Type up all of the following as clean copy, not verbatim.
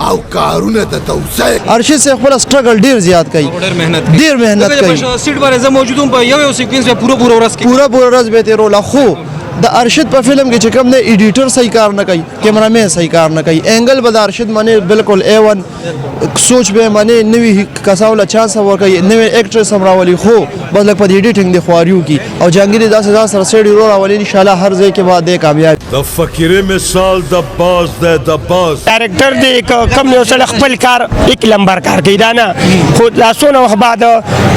او کارونه د توسعه. ارشد سے خپل سټرګل ډیر زیات کوي، ډیر مهنت کوي. سیټ باندې زه موجودم په یو سیکوینس په پوره ورځ کې پوره ورځ به تیرول. خو د ارشد په فلم کې چې کوم نه ایډیټر صحیح کار نه کوي، کیمرامین صحیح کار نه کوي، انګل به د ارشد باندې بالکل A1 سوچ به باندې نوی کساوله چانس ورکوي، نوی اکټریس هم راولي. خو بس لکه په ایډیټینګ د خواریو کې او جهانګیر داسې سره سړي رو راولي. ان شاء الله هر ځای کې به د کامیاب. د فقیره مثال د باز د باز ډایرکټر دی کوم یو سره خپل کار یک لمبر کار کوي دا نه. خو لاسونه وخت بعد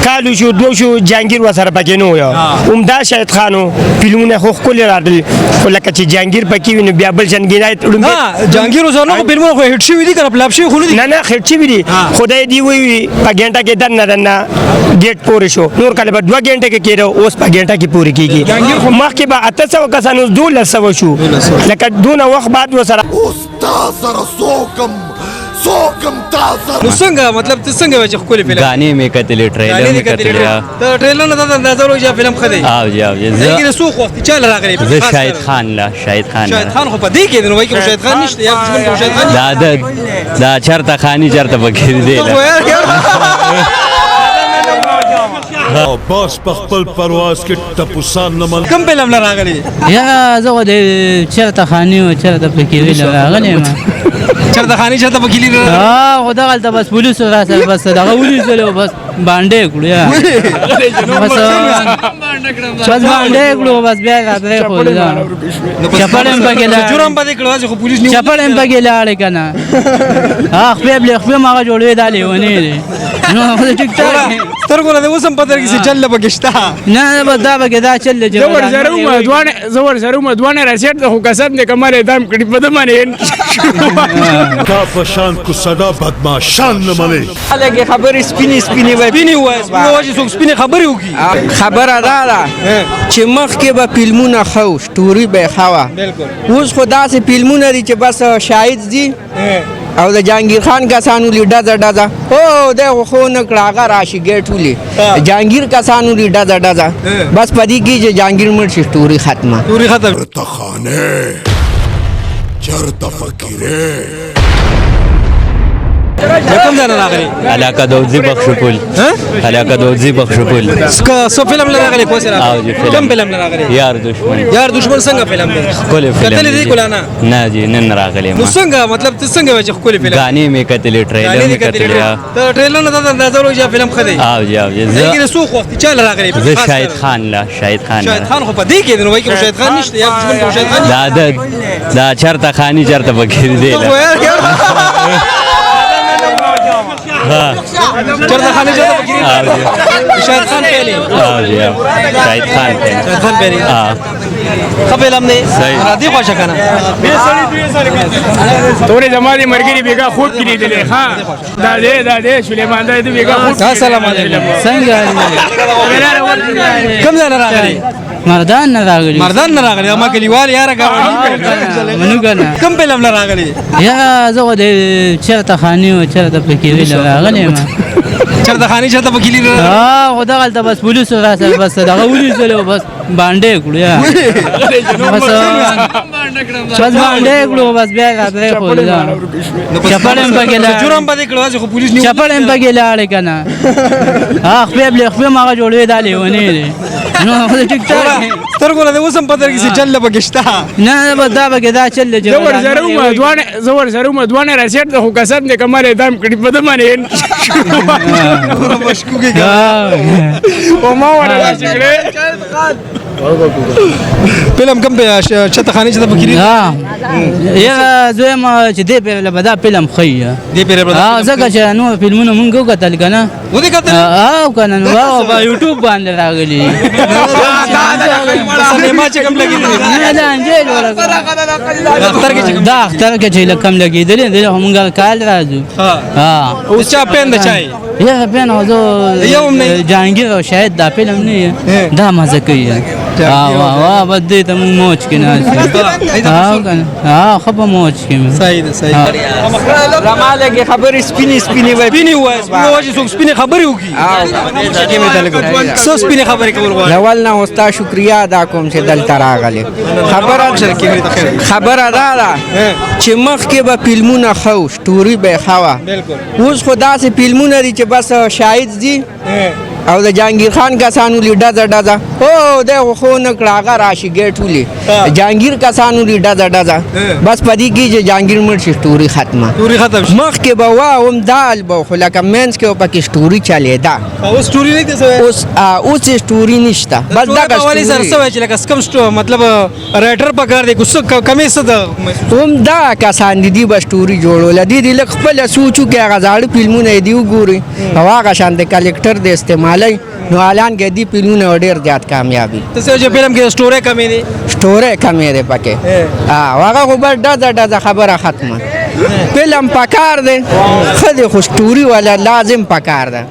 کالو شو دوه شو جهانګیر وسره پکې نو یا عمده شاهد خانو فلمونه خو خپل راډل خو لکه چې جهانګیر پکې ویني بیا بل جنګینای نه جهانګیر وزانو فلمونه خو هټ شوی دي کنه پلاپ شوی خو نه نه هټ شوی دي. خدای دی وی په ګنټه کې دنه ګیټ پورې شو، نور کله به 2 غنټه کې کېره، اوس په غنټه کې پوری کیږي. مخکې به 800 کسانو 1200 شو، لکه دونه وخت بعد وسره استاد سره سوکم تاسو. نو څنګه مطلب ته څنګه وجه خپل فلم غانې مې کتلې ټریلر مې کتلې دا ټریلر نه دا اندازه ورو چې فلم خدای او جی زه سو خو وخت چل راغلی زه شاهد خان خو په دې کې نو وایي چې شاهد خان نشته یا شاهد خان دا چرته خاني چرته بکیر دی باس په خپل پرواز کې ټپوسان نه من. کوم فلم راغلی یا زه د چرته خاني او چرته فکرې راغلی ما چرته خاني چرته وکیلی خو دا غلطه بس پولیس راسره بس دغه ولې بس باندې کړو یا بس باندې کړو بس بیا راځي خو دا چپړم پکې لا جرم باندې کړو خو پولیس نه چپړم پکې لاړ کنه خپل ما جوړوي دالې ونی نو ټیک ټاک سترګو له وسم پته کې چل بګشتا نه بس دا بګه دا چل زور زرو دوانه رسېټ خو کسب نه کمره دام کړي په دمانه کا پشان کو صدا بدمعشان نه ملي. لکه خبرې سپینې وای څوک سپینې خبرې وکي. خبره ده چې مخکې به فلمونه خو سټوري به خوا اوس خو داسې فلمونه دي چې بس شاهد دي او د جهانگیر خان کسانو لی ډزه او د خو نه کړه هغه راشي ګټ ولي جهانگیر کسانو لی ډزه بس پدې کې چې جهانگیر مړ شي سټوري ختمه تخانه چرته فقیره کوم ځای راغلی علاقه دوزی بخشپول سو فلم راغلی کو سره کوم فلم راغلی یار دشمن څنګه فلم دی کول فلم کتل دي کولانا نه جی نن راغلی نو څنګه مطلب ته څنګه وجه خپل فلم غانې مې کتلې ټریلر مې کتلې ته ټریلر نه دا اندازه ورو چې فلم خدای او جی زه سو خو وخت چل راغلی زه شاهد خان خو په دې کې نو وایي چې شاهد خان نشته یا شاهد خان دا چرته خاني چرته بکیر دی چرته خاني چرته بکیر شاهد خان پهلی شاهد خان پهلی خپلم نه راځي خوښه کنه تورې زماري مرګري بیګا خوب کړی دی ها دا دې سليمان دا دې بیګا خوب. السلام علیکم څنګه کوم ځای راغلی مردان نه راغلی ما کلیوال یاره منو کنه کوم فلم راغلی یا زه د چرته خاني او چرته فکرې راغلی ما چرته خاني چرته وکیلی خو دا غلطه بس پولیس راسره بس دغه ولې بس باندې کړو یا بس باندې کړو بس بیا راځي خو دا چپړم پکې لا جرم باندې کړو خو پولیس نه چپړم پکې لاړ کنه خپل ما جوړوي دالې ونی نو ټیک ټاک سترګو له وسم پته کې چل بګشتا نه بس دا بګه دا چل زور زرو دوانه رسېټ خو کسب نه کمره دام کړي په دمانه مشکوک او ما وره شګړې فلم کوم چته خاني چته فکر یا زه ما چې دې په بدا فلم خي دې په زګه چې نو فلمونه مونږ کتل کنه و دې کتل کنه نو په یوټیوب باندې راغلي سینما چې کوم لګیدل نه دا انجیل دا اختر کې چې کم لګیدل دې همغه کال راځو او چا پند چای یا په نو زه جهانگیر او شاهد دا فلم نه دا مزه کوي واه بدي ته موج کې ناس خبر موج کې صحیح ده صحیح زماله کې خبرې سپینې سپینې وای سپینې وای سپینې څوک سپینې خبرې وکړي څو سپینې خبرې کول غواړي اول نه اوستا شکریا ادا کوم چې دلته راغلی خبره دا ده چې مخکې به فلمونه ښه سټوري به ښه وه اوس خو داسې فلمونه دي چې بس شاهد دي او د جهانگیر خان کسانو لی ډزه ډزه او د خو نه کړه هغه راشي ګیټ ولي جهانگیر کسانو لی ډزه ډزه بس پدې کې چې جهانگیر مړ شي سټوري ختمه مخکې به واوم دال به خو لکه مینس کې پکې سټوري چلېده اوس سټوري نه دي اوس سټوري نشته بس دا کولې سره سوي چې لکه سکم مطلب رائټر پکار دی کوڅه کمې څه ده هم دا کسان دي به سټوري جوړول دي د خپل سوچو کې هغه ځاړ فلمونه دی وګوري او هغه شان د کلیکټر د استعمال نو اعلان کې دی فلمونه ډېر زیات کامیابی ته چې فلم کې سټوري کمې دي سټوري کمې ده پکې هغه خو بس ډزه خبره ختمه فلم پکار دی خدي خو سټوري ولا لازم پکار ده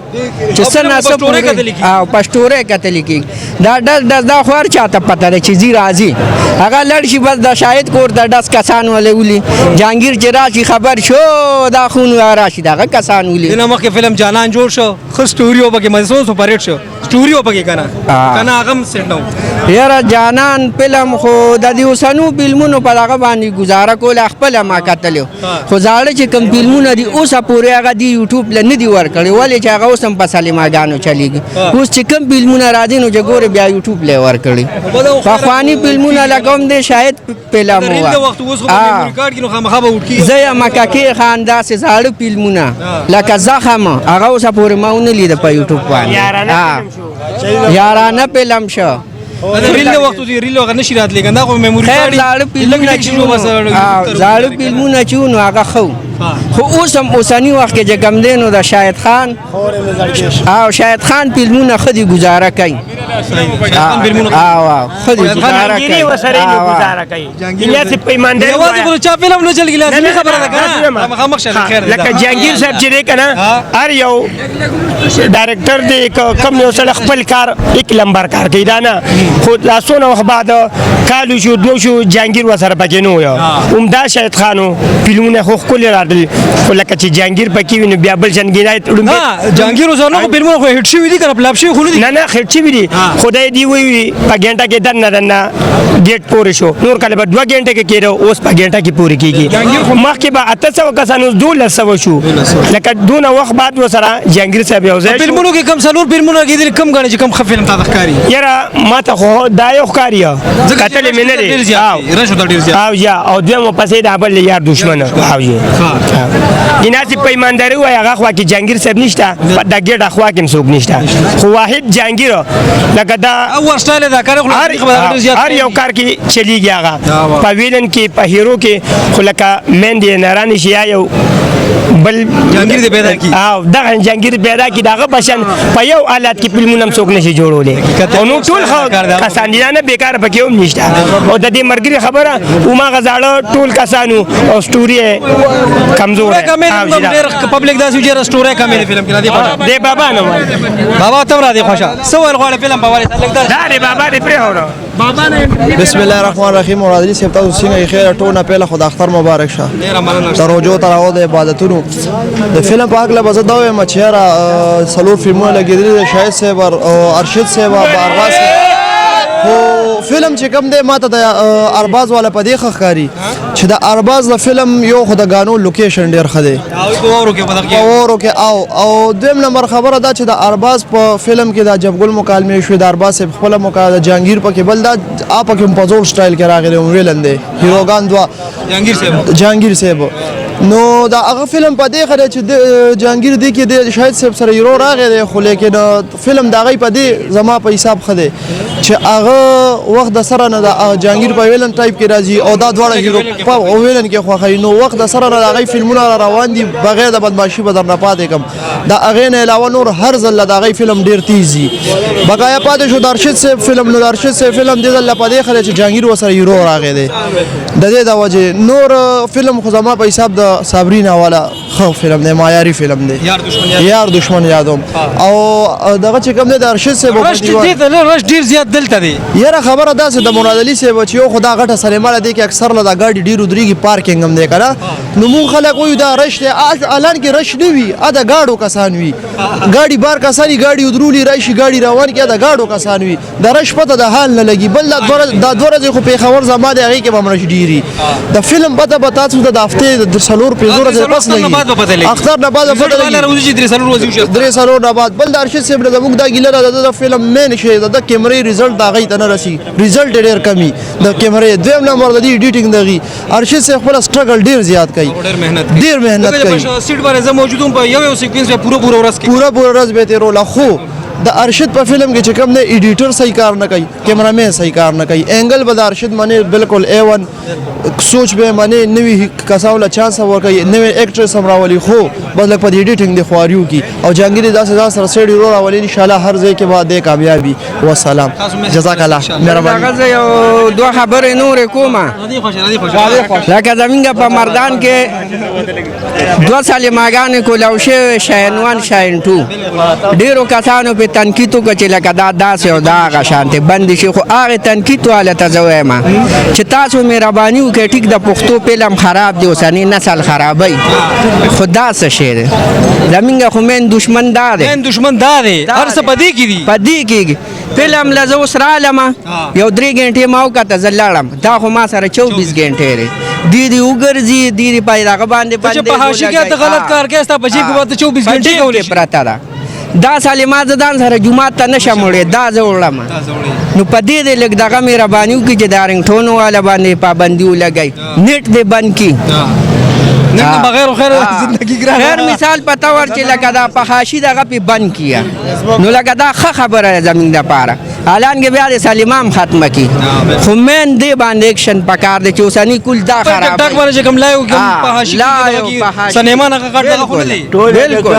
چې څنګه سټوري او پښتوري کتل کی دا دا خو هر چاته پته ده چې زی راځي هغه لړ شي بس د شاهد کور د 10 کسان ولې ولي جهانگیر چې راشي خبر شو دا خون راشي دا کسان ولي دنه مخکې فلم جانان جوړ شو خو سټوري وبکه مزه سپریټ شو سټوري وبکه کنه هغه سیټ نو یاره جانان فلم خو د دې وسنو فلمونو په هغه باندې گزاره کول خپل ما کتلو خو زاړه چې کوم فلمونه دي اوسه پورې هغه دی یوټیوب ل نه دی ورکړي ولې چې هغه اوسم په سلیماګانو چلیږي اوس چې کوم فلمونه راځي نو چې ګوره بیا یوټیوب ل ورکړي پخوانی فلمونه لګوم دي شاید فلم هو زه مکه خان داسې زاړه فلمونه لکه زخم هغه اوسه پورې ما ونه لید په یوټیوب باندې یارانه فلم شو ریل وخت دی ریل وغه نشی راتلی کنده خو میموري کارت زاړه فلمونه چې نو هغه خو اوسم اوسنی وخت کې کم دینو د شاهد خان او شاهد خان فلمونه خدي گزاره کوي خدي گزاره کوي گزاره کوي الیاس پیماندار یوازې کو چا فلم نه چل ګلا نه خبره ده کنه مخامخ شه خیر لکه جهانگیر صاحب چې کنه هر یو ډایرکټر دی کم یو سره خپل کار یک لمبر کار کوي دا نه خو لاسونه وخت بعد کالو شو دو شو جهانگیر وسره پکې نو یو عمده شاهد خانو فلمونه خو خپل راځي خو لکه چې جهانگیر پکې ویني بیا بل جنګینای نه جهانگیر وسره خو فلمونه خو هټ شوی دي کنه پلاپ شوی خو نه نه هټ شوی دي خدای دی وی په غنټه کې دنه ګیټ پورې شو نور کله په 2 غنټه کې کېرو اوس په غنټه کې پوری کیږي مخکې به 800 کسانو 200 شو لکه دونه وخت بعد وسره جهانگیر صاحب یو ځای فلمونو کې کم سلور فلمونو کې دي کم غني چې کم خفل تا ښکاری یاره ما ته خو دا یو ښکاری کتل مې نه دی او یا او دوی پسې د بل یار دشمن او یې جناسي پیمانداري وای هغه خو کې جهانگیر صاحب نشته په دګړه خو کې څوک نشته خو واحد جهانگیر لکه دا او سټایل دا کار هر یو کار کې چلیږي هغه په ویلن کې په هیرو کې خو لکه مندي نارانی شي یو بل جهانگیر دې پیدا کی او دا جهانگیر پیدا کی داغه بشن په یو حالت کې فلمونه څوک نشي جوړولې او نو ټول کسان دي نه بیکار پکې هم نشته او د دې مرګري خبره او ما غزاړه ټول کسانو او سټوري کمزور پبلک دا سوجره سټوري کمې فلم کې راځي دې بابا نو بابا تم را دي خوشا سوال غواړي فلم په والي تعلق دا دې بابا دې پرې هورو بسم الله الرحمن الرحیم مرادلی سیب تاسو څنګه خیر ټول نه پهله خدای اختر مبارک شه دروجو تراو د عبادتونو د فلم په اړه بزه دا وایم چې را سلور فلمونه لګیدل شاهد صاحب او ارشد صاحب او ارواز خو فلم چې کوم دی ماته د ارباز والا په دی ښکاری چې د ارباز د فلم یو خو د غانو لوکیشن ډیر خده او دویم نمبر خبره دا چې د ارباز په فلم کې د جبګل مکالمه شو د ارباز خپل مکالمه جهانگیر په کې بل دا اپ کې په زول سټایل کې راغلی ویلندې هیروګان دوا جهانگیر صاحب نو دا هغه فلم په دې خره چې جهانگیر دی کې د شاهد صاحب سره یو راغی خو لیکن فلم دا غي په دې زما په حساب خده چې هغه وخت د سره نه د جهانگیر په ویلن ټایپ کې راځي او دا دواړه هیرو په ویلن کې خو خای نو وخت د سره نه هغه فلمونه روان دي بغیر د بدمعشي بدر نه پاتې کم دا هغه نه علاوه نور هر ځل د هغه فلم ډیر تیزي بقایا پاتې شو درشد صاحب فلم نو درشد صاحب فلم دې ځل په دې خره چې جهانگیر وسره یو راغی دی د دې د وجه نور فلم خو زما په حساب د صابرینا والا خو فلم دی معیاري فلم دی یار دشمن یادوم او دغه چې کوم دی د ارشد صاحب رش دې ته رش ډیر زیات دلته دی یاره خبره داسې د مراد علي صاحب چې یو خدا غټه سلیمانه دی کې اکثر له دا ګاډي ډیرو درېږي پارکینګ هم دی کنه نو مونږ خلک وایو دا رش دی الان کې رش نه وي دا ګاډو کسان وي ګاډي بار کسانی ګاډي ودرولي راشي ګاډي روان کې دا ګاډو کسان وي د رش پته د حال نه لګي بل دا دوه ورځې خو پیښور زما دی هغې کې به مرش ډیري د فلم پته به تاسو د هفتې د څلور پنځو ورځې پس لګي اختر نه بعد پته لګي درې څلور نه بعد بل د ارشد صاحب نه زموږ دا ګیله ده د فلم مین شی د کیمرې رزلټ د هغې ته نه رسي رزلټ ډېر کمی د کیمرې دویم نمبر د دې ایډیټینګ دغې ارشد صاحب خپل سټرګل ډېر زیات کوي ډېر مهنت کوي سیټ باندې زه موجود وم په یو سیکوینس په پوره ورځ کې پوره ورځ به تیروله خو د ارشد په فلم کې چې کوم دی ایډیټر صحیح کار نه کوي کیمرامین صحیح کار نه کوي اینګل به د ارشد باندې بالکل A1 سوچ به باندې نوی کساو له چانس ورکوي نوی اکټریس هم راولي خو بس لکه په ایډیټینګ د خواریو کې او جهانګیر داسې سره سړي رو راولي ان شاء الله هر ځای کې به د کامیابی والسلام جزاک الله مهرباني هغه یو دوه خبرې نورې کومه لکه زمونږ په مردان کې 2 سالې ماګانې کولاو شوې شاین 1 شاین 2 ډېرو کسانو په تنقید وکړه چې لکه دا داسې او دا هغه شانتې بندې شي خو هغې تنقید واله ته زه وایم چې تاسو مهرباني وکړئ ټیک د پښتو فلم خراب دی اوسنی نسل خرابوي خو دا څه شی دی زمونږ خو مین دشمن دا دی دشمن دا دی هر څه په دې کې دي په دې کې فلم له زه اوس رالم یو 3 غنټې ما وکړه زه لاړم دا خو ما سره 24 غنټې دی دیدی وګرځي دیدی پای دغه باندې چې په حاشیه کې ته غلط کار کوي ستا په جیب کې به 24 غنټې کولې پراته ده دا سالې ما ځان سره جمعات ته نشم وړی دا زه وړم نو په دې دی لږ دغه مهرباني وکړي چې د رنګټونو والا باندې پابندي ولګئ نیټ دې بند کړي نه بغیر خیر زندگی ګران خیر مثال پتا ور چې لکه دا په حاشیه دغه په بند کیا نو لکه دا ښه خبره زمونږ دپاره الان کې بیا د سلیمام ختمه کی خو مین دې باندې اکشن پکار دی چې اوسنی کل دا خراب ټک باندې کوم لایو کوم په حاشیه کې سنیما نه کټ دغه خو نه دی بالکل